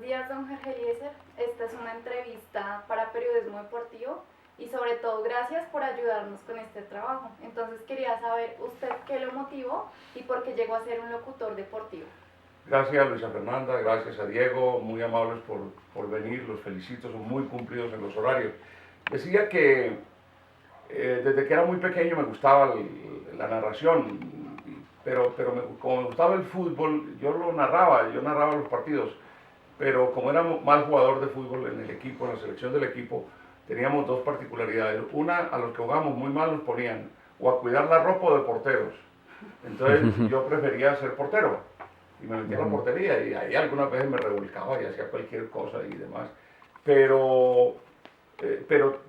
días, don Jorge Eliezer. Esta es una entrevista para Periodismo Deportivo y sobre todo gracias por ayudarnos con este trabajo. Entonces quería saber usted qué lo motivó y por qué llegó a ser un locutor deportivo. Gracias Luisa Fernanda, gracias a Diego, muy amables por venir, los felicito, son muy cumplidos en los horarios. Decía que desde que era muy pequeño me gustaba la narración, pero como me gustaba el fútbol, yo narraba los partidos, pero como era mal jugador de fútbol en el equipo, en la selección del equipo, teníamos dos particularidades. Una, a los que jugábamos muy mal nos ponían o a cuidar la ropa o de porteros. Entonces yo prefería ser portero y me metía a la portería y ahí algunas veces me revolcaba y hacía cualquier cosa y demás. Pero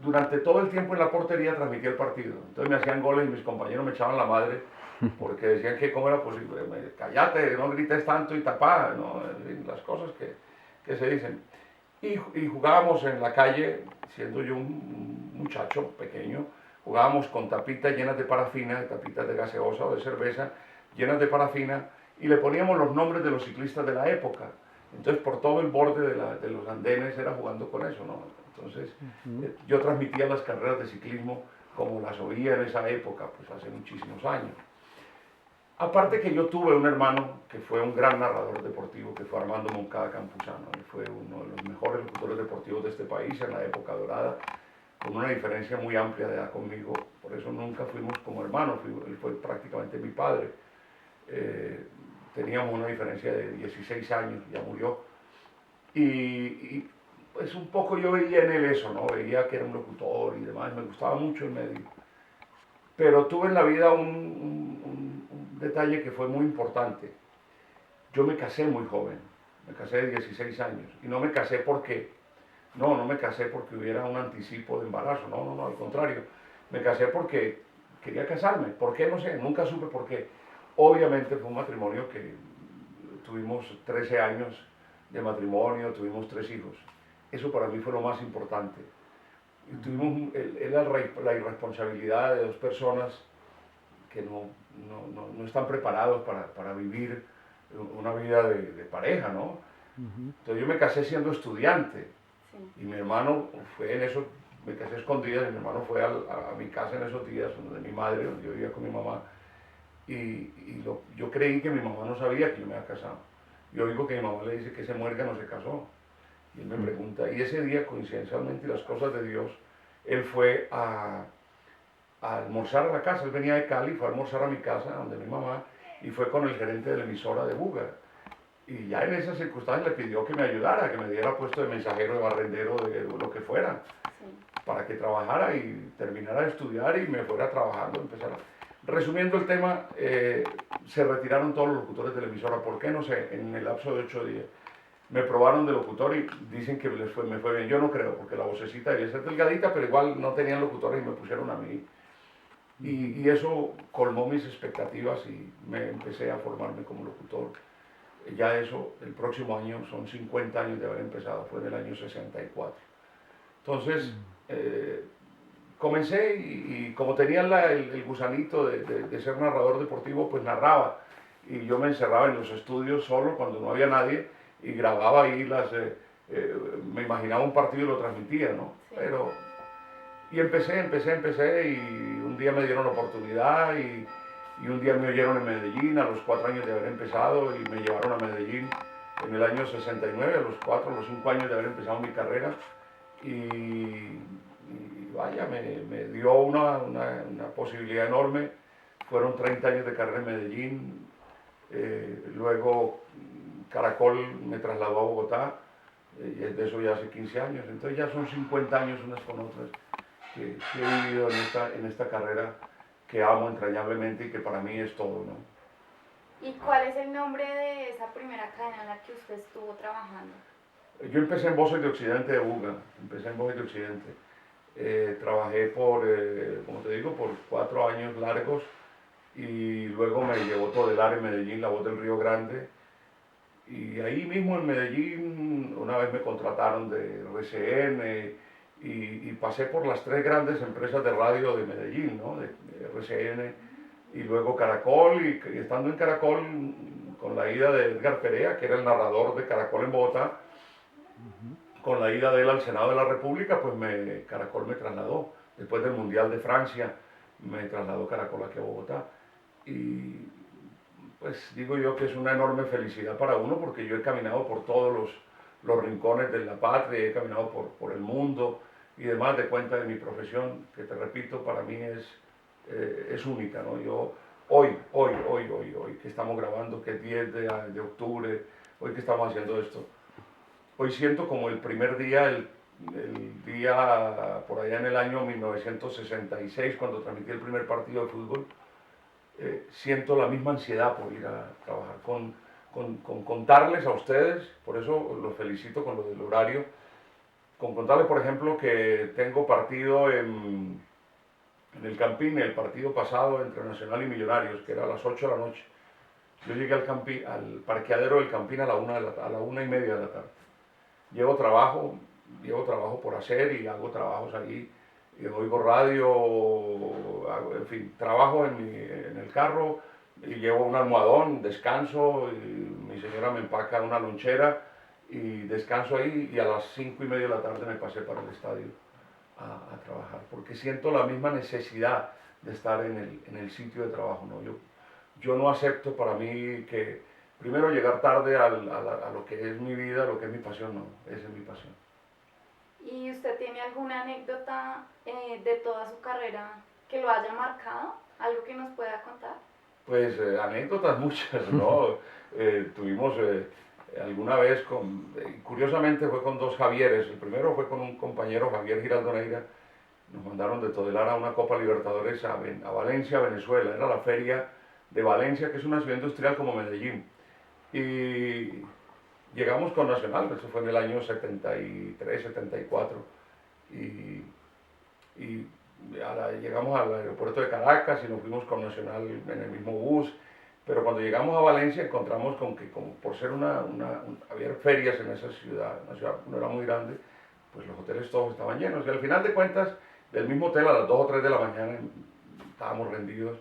durante todo el tiempo en la portería transmitía el partido. Entonces me hacían goles y mis compañeros me echaban la madre porque decían que cómo era posible. Cállate, no grites tanto y tapá, ¿no? En fin, las cosas que se dicen. Y jugábamos en la calle, siendo yo un muchacho pequeño, jugábamos con tapitas llenas de parafina, tapitas de gaseosa o de cerveza, llenas de parafina, y le poníamos los nombres de los ciclistas de la época. Entonces por todo el borde de los andenes era jugando con eso, ¿no? Entonces yo transmitía las carreras de ciclismo como las oía en esa época, pues hace muchísimos años. Aparte que yo tuve un hermano que fue un gran narrador deportivo, que fue Armando Moncada Campuzano. Él fue uno de los mejores locutores deportivos de este país en la época dorada, con una diferencia muy amplia de edad conmigo. Por eso nunca fuimos como hermanos, él fue prácticamente mi padre. Teníamos una diferencia de 16 años, ya murió. Y pues un poco yo veía en él eso, ¿no? Veía que era un locutor y demás, me gustaba mucho el medio. Pero tuve en la vida un detalle que fue muy importante. Yo me casé muy joven, me casé de 16 años. Y no me casé porque, no me casé porque hubiera un anticipo de embarazo, no, al contrario. Me casé porque quería casarme. ¿Por qué? No sé, nunca supe por qué. Obviamente fue un matrimonio que tuvimos 13 años de matrimonio, tuvimos 3 hijos. Eso para mí fue lo más importante. Y tuvimos la irresponsabilidad de dos personas que no están preparados para vivir una vida de pareja, ¿no? Entonces yo me casé siendo estudiante y mi hermano fue en eso, me casé escondida y mi hermano fue a mi casa en esos días, donde mi madre, donde yo vivía con mi mamá, yo creí que mi mamá no sabía que yo me había casado. Yo oigo que mi mamá le dice que ese muerga no se casó. Y él me pregunta, y ese día, coincidencialmente, las cosas de Dios, él fue a almorzar a la casa. Él venía de Cali, fue a almorzar a mi casa, donde mi mamá, y fue con el gerente de la emisora de Buga. Y ya en esas circunstancias le pidió que me ayudara, que me diera puesto de mensajero, de barrendero, de lo que fuera, para que trabajara y terminara de estudiar y me fuera trabajando, empezara. Resumiendo el tema, se retiraron todos los locutores de la emisora. ¿Por qué? No sé, en el lapso de 8 días. Me probaron de locutor y dicen que me fue bien. Yo no creo, porque la vocecita debía ser delgadita, pero igual no tenían locutores y me pusieron a mí. Y eso colmó mis expectativas y me empecé a formarme como locutor. Ya eso, el próximo año, son 50 años de haber empezado, fue en el año 64. Entonces, comencé y como tenía el gusanito de ser narrador deportivo, pues narraba. Y yo me encerraba en los estudios solo cuando no había nadie y grababa ahí me imaginaba un partido y lo transmitía, ¿no? Sí. Y empecé y un día me dieron la oportunidad y un día me oyeron en Medellín a los 4 años de haber empezado y me llevaron a Medellín en el año 69, a los 5 años de haber empezado mi carrera y vaya, me dio una posibilidad enorme. Fueron 30 años de carrera en Medellín, luego Caracol me trasladó a Bogotá, y de eso ya hace 15 años, entonces ya son 50 años unas con otras que he vivido en esta carrera que amo entrañablemente y que para mí es todo, ¿no? ¿Y cuál es el nombre de esa primera cadena en la que usted estuvo trabajando? Yo empecé en Voces de Occidente de Buga, empecé en Voces de Occidente. Trabajé como te digo, por 4 años largos y luego me llevó Todelar en Medellín, La Voz del Río Grande. Y ahí mismo en Medellín una vez me contrataron de RCN y pasé por las 3 grandes empresas de radio de Medellín, ¿no? De RCN y luego Caracol y estando en Caracol con la ida de Edgar Perea, que era el narrador de Caracol en Bogotá, Con la ida de él al Senado de la República, pues Caracol me trasladó. Después del Mundial de Francia, me trasladó Caracol aquí a Bogotá. Y pues digo yo que es una enorme felicidad para uno porque yo he caminado por todos los rincones de la patria, he caminado por el mundo y demás de cuenta de mi profesión, que te repito, para mí es única, ¿no? Yo hoy, que estamos grabando, que es 10 de octubre, hoy que estamos haciendo esto, hoy siento como el primer día, el día por allá en el año 1966, cuando transmití el primer partido de fútbol, siento la misma ansiedad por ir a trabajar, con contarles a ustedes, por eso los felicito con lo del horario, con contarles, por ejemplo, que tengo partido en el Campín, el partido pasado entre Nacional y Millonarios, que era a las 8 de la noche. Yo llegué al parqueadero del Campín a la 1:30 de la tarde. Llevo trabajo por hacer y hago trabajos ahí, y oigo radio, en fin, trabajo en el carro y llevo un almohadón, descanso, y mi señora me empaca una lonchera y descanso ahí y a las 5:30 de la tarde me pasé para el estadio a trabajar, porque siento la misma necesidad de estar en el sitio de trabajo, ¿no? Yo no acepto para mí que primero llegar tarde a lo que es mi vida, a lo que es mi pasión, no, esa es mi pasión. ¿Y usted tiene alguna anécdota de toda su carrera que lo haya marcado? ¿Algo que nos pueda contar? Pues anécdotas muchas, ¿no? Tuvimos alguna vez, curiosamente fue con dos Javieres. El primero fue con un compañero, Javier Giraldo Neira. Nos mandaron de Todelar a una Copa Libertadores a Valencia, Venezuela. Era la feria de Valencia, que es una ciudad industrial como Medellín. Y llegamos con Nacional, eso fue en el año 73, 74. Y llegamos al aeropuerto de Caracas y nos fuimos con Nacional en el mismo bus, pero cuando llegamos a Valencia encontramos con que como por ser había ferias en esa ciudad, una ciudad no era muy grande, pues los hoteles todos estaban llenos y al final de cuentas del mismo hotel a las 2 o 3 de la mañana estábamos rendidos,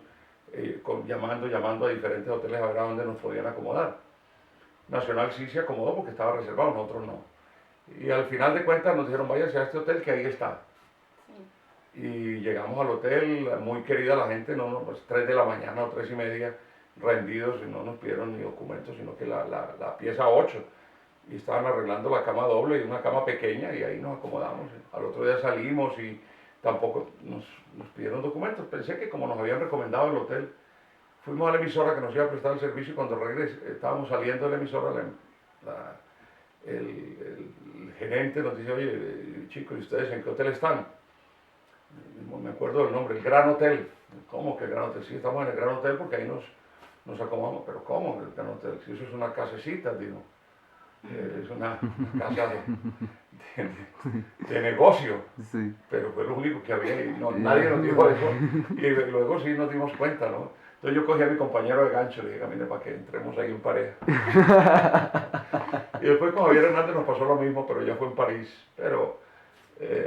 llamando a diferentes hoteles a ver a dónde nos podían acomodar. Nacional sí se acomodó porque estaba reservado, nosotros no. Y al final de cuentas nos dijeron, váyase a este hotel que ahí está. Y llegamos al hotel, muy querida la gente, pues 3 de la mañana o 3:30, rendidos, y no nos pidieron ni documentos, sino que la pieza 8. Y estaban arreglando la cama doble y una cama pequeña, y ahí nos acomodamos. Al otro día salimos y tampoco nos pidieron documentos. Pensé que como nos habían recomendado el hotel, fuimos a la emisora que nos iba a prestar el servicio y cuando estábamos saliendo de la emisora, el gerente nos dice, oye, chicos, ¿y ustedes en qué hotel están? No me acuerdo del nombre, el Gran Hotel. ¿Cómo que el Gran Hotel? Sí, estamos en el Gran Hotel porque ahí nos acomodamos. ¿Pero cómo el Gran Hotel? Si eso es una casecita, digo. Es una casa de negocio. Sí. Pero fue lo único que había y nadie nos dijo eso. Y luego sí nos dimos cuenta, ¿no? Entonces yo cogí a mi compañero de gancho y le dije, camine para que entremos ahí en pareja. Y después con Javier Hernández nos pasó lo mismo, pero ya fue en París. Pero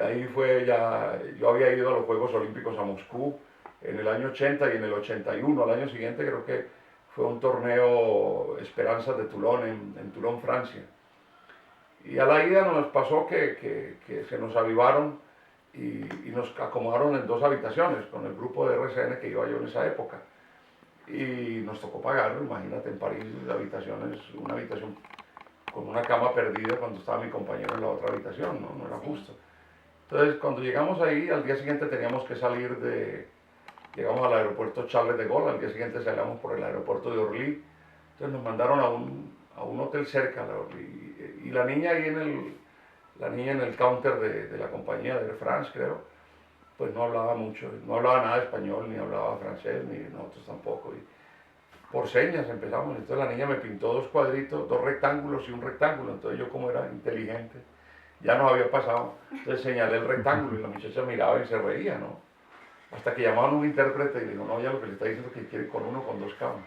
ahí fue ya, yo había ido a los Juegos Olímpicos a Moscú en el año 80 y en el 81, al año siguiente creo que fue un torneo Esperanzas de Toulon, en Toulon, Francia. Y a la ida nos pasó que se nos avivaron y nos acomodaron en 2 habitaciones con el grupo de RCN que iba yo en esa época. Y nos tocó pagarlo, imagínate, en París, una habitación con una cama perdida cuando estaba mi compañero en la otra habitación, no era justo. Entonces, cuando llegamos ahí, al día siguiente teníamos que llegamos al aeropuerto Charles de Gaulle, al día siguiente salíamos por el aeropuerto de Orly, entonces nos mandaron a un hotel cerca de Orly, y la niña ahí en el counter de la compañía de Air France, creo, pues no hablaba mucho, no hablaba nada de español, ni hablaba francés, ni nosotros tampoco, y por señas empezamos, entonces la niña me pintó 2 cuadritos, 2 rectángulos y un rectángulo, entonces yo como era inteligente, ya nos había pasado, entonces señalé el rectángulo y la muchacha miraba y se reía, ¿no? Hasta que llamaban a un intérprete y le dijo, no, ya lo que le está diciendo es que quiere con 1 con 2 camas.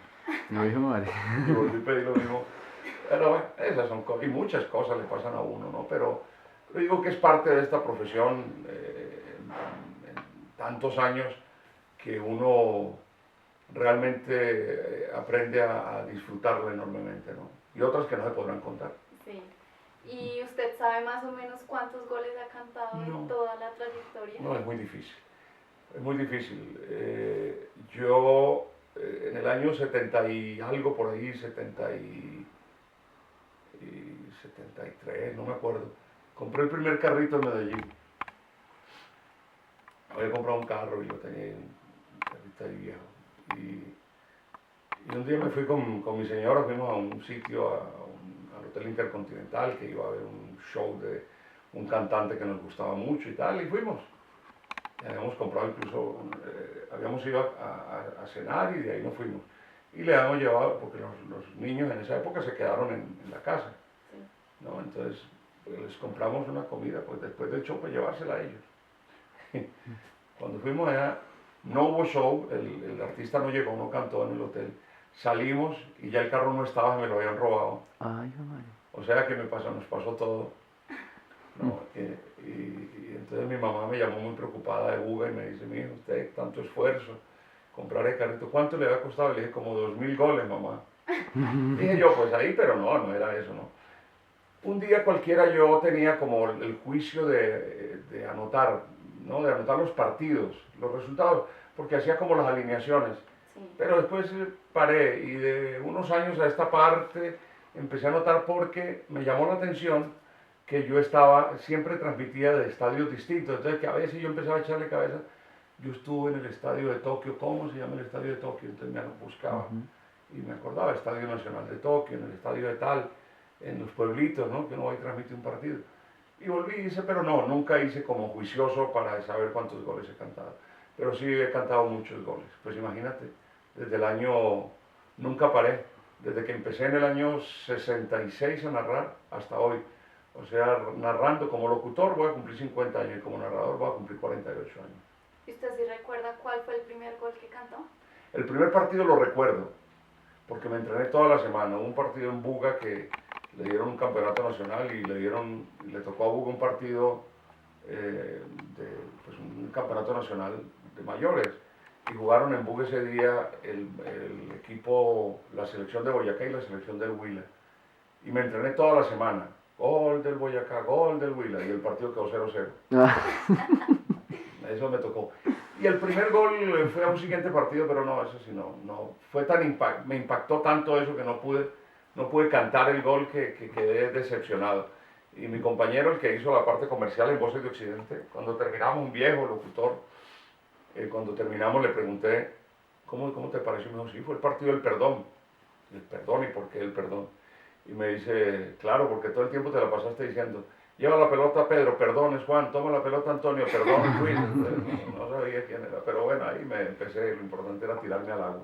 No dijo madre. Y volví a pedir lo mismo. Pero bueno, esas son cosas, y muchas cosas le pasan a uno, ¿no? Pero digo que es parte de esta profesión, en tantos años, que uno realmente aprende a disfrutarlo enormemente, ¿no? Y otras que no se podrán contar. Sí. ¿Y usted sabe más o menos cuántos goles ha cantado No. en toda la trayectoria? No, es muy difícil. Es muy difícil. Yo en el año 70 y algo por ahí, 73, no me acuerdo, compré el primer carrito en Medellín. Había comprado un carro y lo tenía, un carrito ahí viejo. Y un día me fui con mi señora, fuimos a un sitio, al Hotel Intercontinental, que iba a haber un show de un cantante que nos gustaba mucho y tal, y fuimos. Y habíamos comprado incluso, habíamos ido a cenar y de ahí nos fuimos. Y le habíamos llevado, porque los niños en esa época se quedaron en la casa, Sí. ¿no? Entonces pues, les compramos una comida, pues después del show, pues llevársela a ellos. Cuando fuimos allá, no hubo show, el artista no llegó, no cantó en el hotel. Salimos y ya el carro no estaba, me lo habían robado. Ay, madre. O sea que nos pasó todo. ¿No? Y entonces mi mamá me llamó muy preocupada de Buga y me dice, mira, usted tanto esfuerzo, comprar el carrito, ¿cuánto le había costado? Le dije, como 2000 goles, mamá. Dije yo, pues ahí, pero no era eso, ¿no? Un día cualquiera yo tenía como el juicio de anotar, ¿no? De anotar los partidos, los resultados, porque hacía como las alineaciones. Sí. Pero después paré y de unos años a esta parte empecé a notar porque me llamó la atención que yo siempre transmitía de estadios distintos, entonces que a veces yo empezaba a echarle cabeza, yo estuve en el estadio de Tokio, ¿cómo se llama el estadio de Tokio? Entonces me lo buscaba y me acordaba, Estadio Nacional de Tokio, en el estadio de tal, en los pueblitos, ¿no? Que uno va y transmite un partido. Y volví y hice, pero no, nunca hice como juicioso para saber cuántos goles he cantado, pero sí he cantado muchos goles, pues imagínate, desde el año, nunca paré, desde que empecé en el año 66 a narrar hasta hoy. O sea, narrando como locutor voy a cumplir 50 años y como narrador voy a cumplir 48 años. ¿Y usted sí recuerda cuál fue el primer gol que cantó? El primer partido lo recuerdo, porque me entrené toda la semana. Hubo un partido en Buga que le dieron un campeonato nacional y le tocó a Buga un partido, pues un campeonato nacional de mayores. Y jugaron en Buga ese día el equipo, la selección de Boyacá y la selección del Huila. Y me entrené toda la semana. Gol del Boyacá, gol del Huila, y el partido quedó 0-0. Eso me tocó. Y el primer gol fue a un siguiente partido, pero no, eso sí, no fue tan me impactó tanto eso que no pude cantar el gol que quedé decepcionado. Y mi compañero, el que hizo la parte comercial en Voces de Occidente, cuando terminamos, un viejo locutor, cuando terminamos le pregunté, ¿cómo te pareció? Y me dijo, sí, fue el partido del perdón. El perdón, ¿y por qué el perdón? Y me dice, claro, porque todo el tiempo te la pasaste diciendo, lleva la pelota Pedro, perdón es Juan, toma la pelota Antonio, perdón es Luis. No sabía quién era, pero bueno, ahí me empecé, lo importante era tirarme al agua.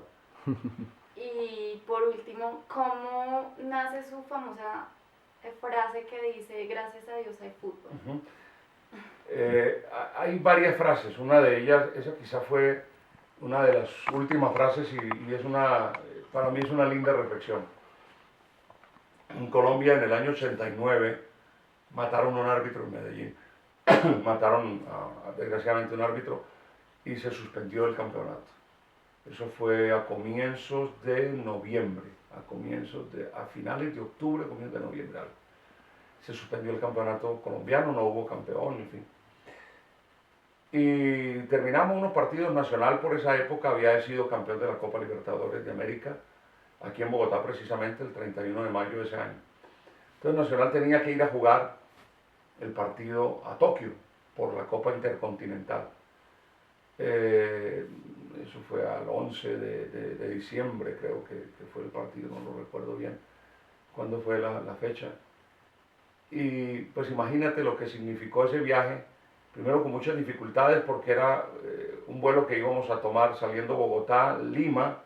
Y por último, ¿cómo nace su famosa frase que dice, gracias a Dios hay fútbol? Hay varias frases, una de ellas, esa quizá fue una de las últimas frases y es para mí es una linda reflexión. En Colombia en el año 89 mataron a un árbitro en Medellín, mataron desgraciadamente a un árbitro y se suspendió el campeonato. Eso fue a comienzos de noviembre, a finales de octubre, comienzos de noviembre. Se suspendió el campeonato colombiano, no hubo campeón, en fin. Y terminamos unos partidos. Nacional por esa época había sido campeón de la Copa Libertadores de América, aquí en Bogotá precisamente el 31 de mayo de ese año. Entonces Nacional tenía que ir a jugar el partido a Tokio por la Copa Intercontinental. Eso fue al 11 de diciembre, creo que fue el partido, no lo recuerdo bien cuándo fue la fecha. Y pues imagínate lo que significó ese viaje, primero con muchas dificultades porque era un vuelo que íbamos a tomar saliendo Bogotá, Lima,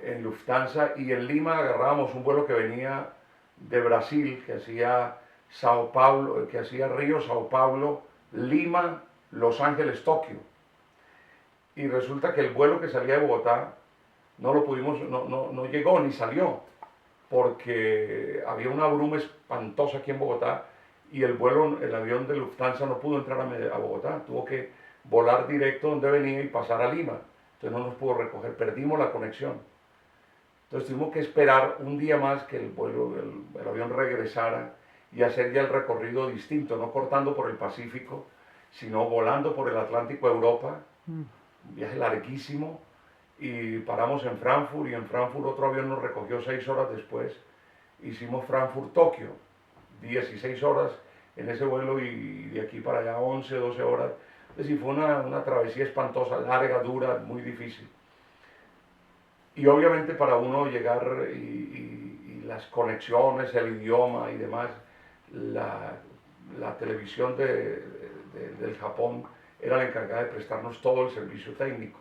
en Lufthansa, y en Lima agarrábamos un vuelo que venía de Brasil, que hacía Río, Sao Paulo, Lima, Los Ángeles, Tokio. Y resulta que el vuelo que salía de Bogotá no llegó ni salió, porque había una bruma espantosa aquí en Bogotá y el avión de Lufthansa no pudo entrar a Bogotá, tuvo que volar directo donde venía y pasar a Lima. Entonces no nos pudo recoger, perdimos la conexión. Entonces tuvimos que esperar un día más que el avión regresara y hacer ya el recorrido distinto, no cortando por el Pacífico, sino volando por el Atlántico a Europa, un viaje larguísimo, y paramos en Frankfurt, y en Frankfurt otro avión nos recogió 6 horas después. Hicimos Frankfurt-Tokio, 16 horas en ese vuelo, y de aquí para allá 11, 12 horas. Es decir, fue una travesía espantosa, larga, dura, muy difícil. Y obviamente para uno llegar y las conexiones, el idioma y demás, la televisión del Japón era la encargada de prestarnos todo el servicio técnico.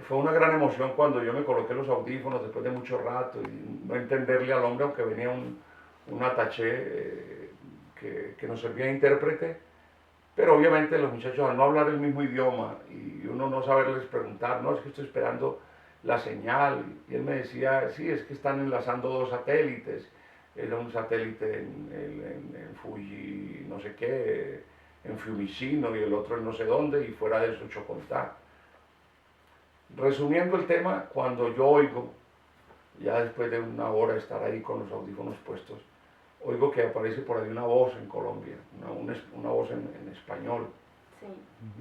Fue una gran emoción cuando yo me coloqué los audífonos después de mucho rato y no entenderle al hombre, aunque venía un attaché que nos servía de intérprete, pero obviamente los muchachos al no hablar el mismo idioma y uno no saberles preguntar, no, es que estoy esperando la señal, y él me decía, sí, es que están enlazando 2 satélites, era un satélite en Fuji, no sé qué, en Fiumicino, y el otro en no sé dónde, y fuera de eso Chocontá. Resumiendo el tema, cuando yo oigo, ya después de una hora de estar ahí con los audífonos puestos, oigo que aparece por ahí una voz en Colombia, una voz en español, sí,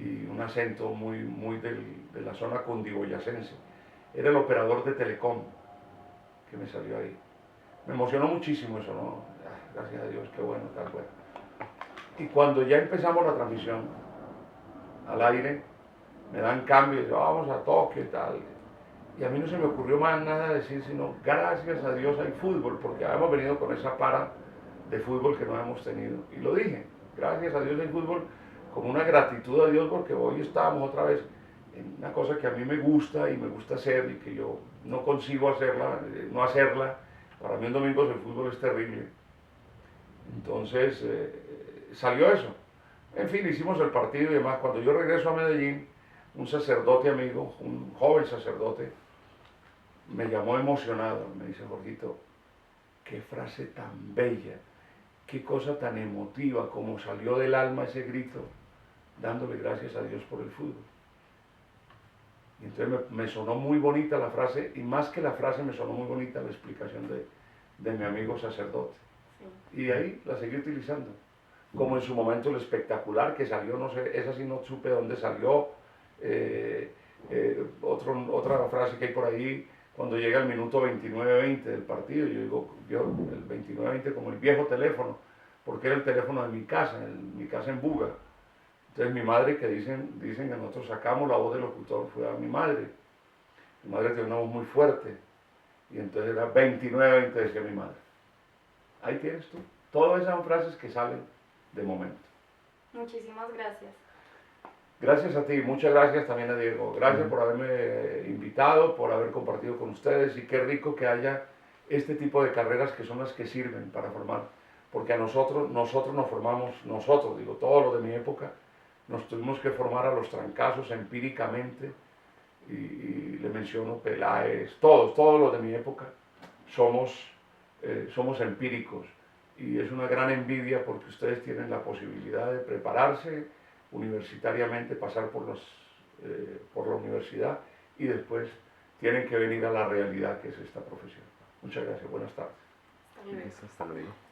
y un acento muy de la zona cundiboyacense. Era el operador de Telecom que me salió ahí. Me emocionó muchísimo eso, ¿no? Gracias a Dios, qué bueno, tal bueno. Y cuando ya empezamos la transmisión al aire, me dan cambio y yo, vamos a Tokio y tal. Y a mí no se me ocurrió más nada decir, sino gracias a Dios hay fútbol, porque habíamos venido con esa para de fútbol que no hemos tenido. Y lo dije, gracias a Dios hay fútbol, con una gratitud a Dios, porque hoy estábamos otra vez en una cosa que a mí me gusta y me gusta hacer y que yo no consigo hacerla, no hacerla. Para mí un domingo el fútbol es terrible. Entonces salió eso. En fin, hicimos el partido y demás. Cuando yo regreso a Medellín, un sacerdote amigo, un joven sacerdote, me llamó emocionado. Me dice, Jorgito, qué frase tan bella, qué cosa tan emotiva, como salió del alma ese grito, dándole gracias a Dios por el fútbol. Y entonces me sonó muy bonita la frase, y más que la frase me sonó muy bonita la explicación de mi amigo sacerdote. Sí. Y de ahí la seguí utilizando. Como en su momento el espectacular que salió, no sé, esa sí no supe dónde salió. Otra frase que hay por ahí, cuando llega el minuto 29-20 del partido, yo digo, el 29-20 como el viejo teléfono, porque era el teléfono de mi casa en Buga. Entonces mi madre, que dicen que nosotros sacamos la voz del locutor, fue a mi madre. Mi madre tiene una voz muy fuerte, y entonces era 29-20, decía mi madre. Ahí tienes tú. Todas esas son frases que salen de momento. Muchísimas gracias. Gracias a ti, muchas gracias también a Diego. Gracias por haberme invitado, por haber compartido con ustedes, y qué rico que haya este tipo de carreras que son las que sirven para formar. Porque a nosotros nos formamos, digo, todos los de mi época, nos tuvimos que formar a los trancazos empíricamente, y le menciono Peláez, todos los de mi época somos empíricos, y es una gran envidia porque ustedes tienen la posibilidad de prepararse universitariamente, pasar por la universidad, y después tienen que venir a la realidad que es esta profesión. Muchas gracias, buenas tardes. Hasta luego. Hasta luego.